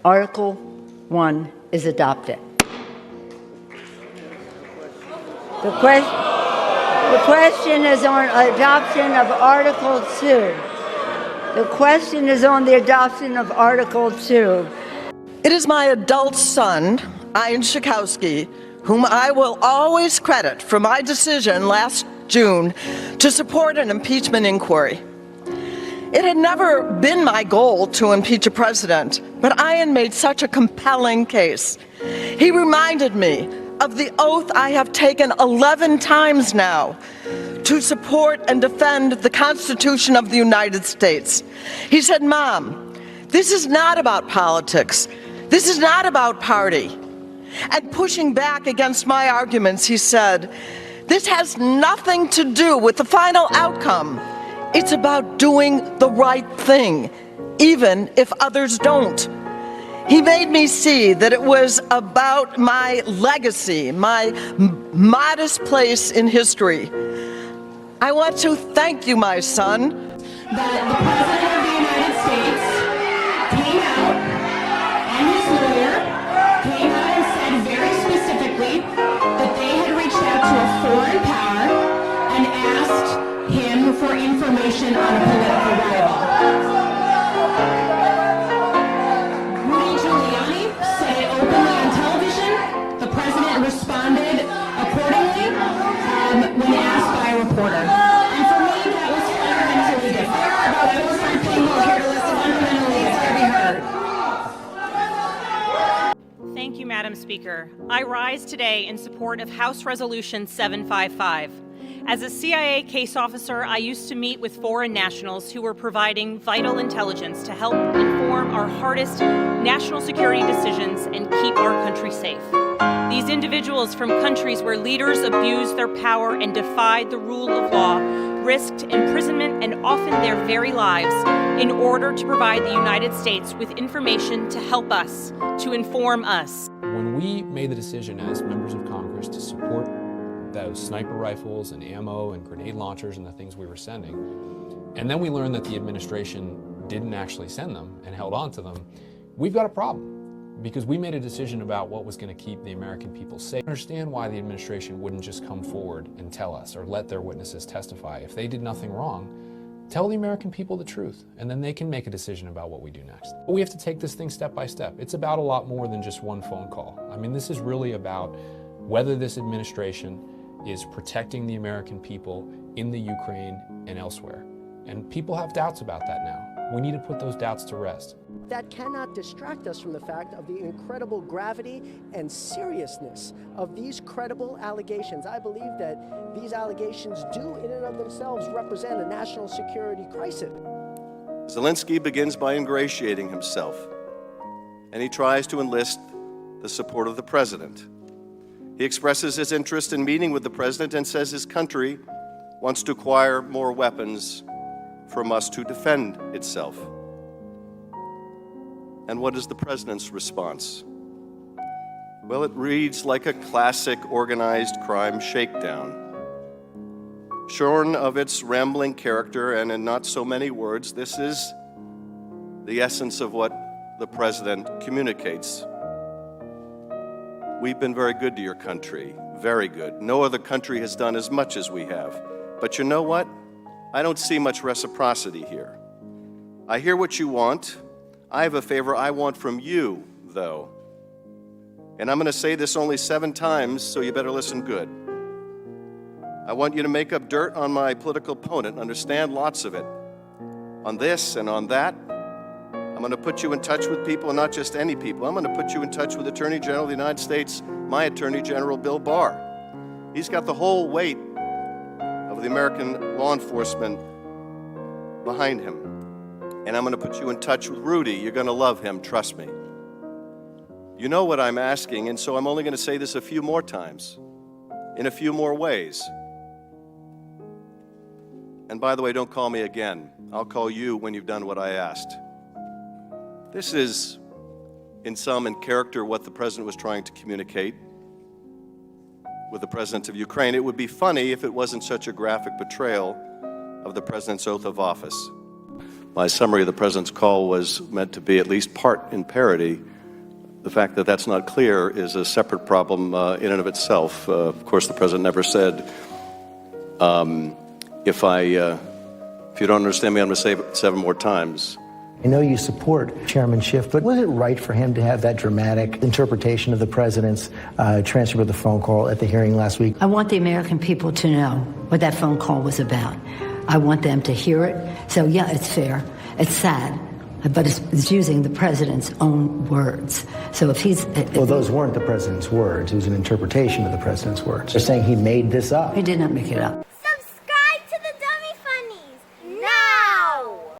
Article 1 is adopted. The question is on adoption of Article 2. The question is on the adoption of Article 2. It is my adult son, Ian Schakowsky, whom I will always credit for my decision last June to support an impeachment inquiry. It had never been my goal to impeach a president, but Ian made such a compelling case. He reminded me of the oath I have taken 11 times now to support and defend the Constitution of the United States. He said, "Mom, this is not about politics. This is not about party." And pushing back against my arguments, he said, "This has nothing to do with the final outcome. It's about doing the right thing, even if others don't." He made me see that it was about my legacy, my modest place in history. I want to thank you, my son. That the President of the United States came out, and his lawyer came out and said very specifically that they had reached out to a foreign power and asked him for information on a political rival. Rudy Giuliani said it openly on television. The President responded accordingly when asked by a reporter. And for me, that was fundamentally different. That was something we're here to listen fundamentally is to be heard. Thank you, Madam Speaker. I rise today in support of House Resolution 755. As a CIA case officer, I used to meet with foreign nationals who were providing vital intelligence to help inform our hardest national security decisions and keep our country safe. These individuals from countries where leaders abused their power and defied the rule of law risked imprisonment and often their very lives in order to provide the United States with information to help us, to inform us. When we made the decision as members of Congress to support those sniper rifles and ammo and grenade launchers and the things we were sending, and then we learned that the administration didn't actually send them and held on to them, we've got a problem. Because we made a decision about what was going to keep the American people safe. I understand why the administration wouldn't just come forward and tell us or let their witnesses testify. If they did nothing wrong, tell the American people the truth, and then they can make a decision about what we do next. But we have to take this thing step by step. It's about a lot more than just one phone call. I mean, this is really about whether this administration is protecting the American people in the Ukraine and elsewhere. And people have doubts about that now. We need to put those doubts to rest. That cannot distract us from the fact of the incredible gravity and seriousness of these credible allegations. I believe that these allegations do in and of themselves represent a national security crisis. Zelensky begins by ingratiating himself, and he tries to enlist the support of the president. He expresses his interest in meeting with the president and says his country wants to acquire more weapons from us to defend itself. And what is the president's response? Well, it reads like a classic organized crime shakedown. Shorn of its rambling character and in not so many words, this is the essence of what the president communicates. We've been very good to your country, very good. No other country has done as much as we have. But you know what? I don't see much reciprocity here. I hear what you want. I have a favor I want from you, though. And I'm going to say this only 7 times, so you better listen good. I want you to make up dirt on my political opponent, understand lots of it. On this and on that. I'm going to put you in touch with people, and not just any people. I'm going to put you in touch with Attorney General of the United States, my Attorney General, Bill Barr. He's got the whole weight of the American law enforcement behind him. And I'm going to put you in touch with Rudy. You're going to love him, trust me. You know what I'm asking, and so I'm only going to say this a few more times, in a few more ways. And by the way, don't call me again. I'll call you when you've done what I asked. This is, in sum and character, what the president was trying to communicate with the president of Ukraine. It would be funny if it wasn't such a graphic betrayal of the president's oath of office. My summary of the president's call was meant to be at least part in parody The fact that that's not clear is a separate problem in and of itself. Of course, the president never said, if you don't understand me, I'm going to say it 7 more times. I know you support Chairman Schiff, but was it right for him to have that dramatic interpretation of the president's transcript of the phone call at the hearing last week? I want the American people to know what that phone call was about. I want them to hear it. So, yeah, it's fair. It's sad. But it's using the president's own words. So if he's... Well, those weren't the president's words. It was an interpretation of the president's words. They're saying he made this up. He did not make it up.